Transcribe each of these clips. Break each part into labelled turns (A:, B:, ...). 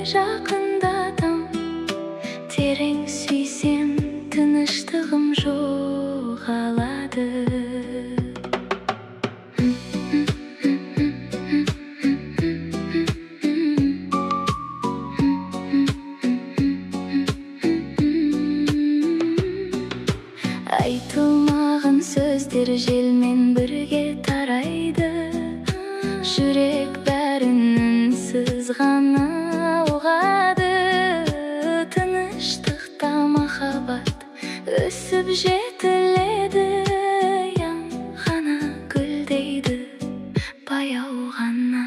A: жақындатам. Терең сүйсем, тыныштығым жоғалады. Айтылмаған сөздер желмен бірге тарайды. Жүрек бәрін үнсіз ғана ұғады. Тыныштықта махаббат өсіп жетіледі. Ғана гүлдейді баяу ғана.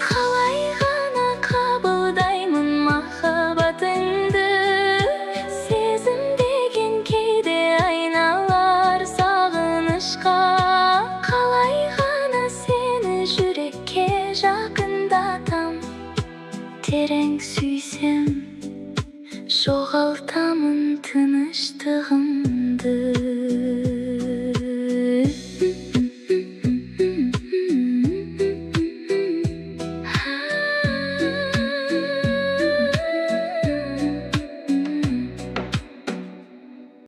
A: Қалай ғана қабылдаймын махаббатыңды. Сезім деген кейде айналар сағынышқа. Қалай ғана сені жүрекке жақындатам. Терең сүйсем, жоғалтамын тыныштығымды.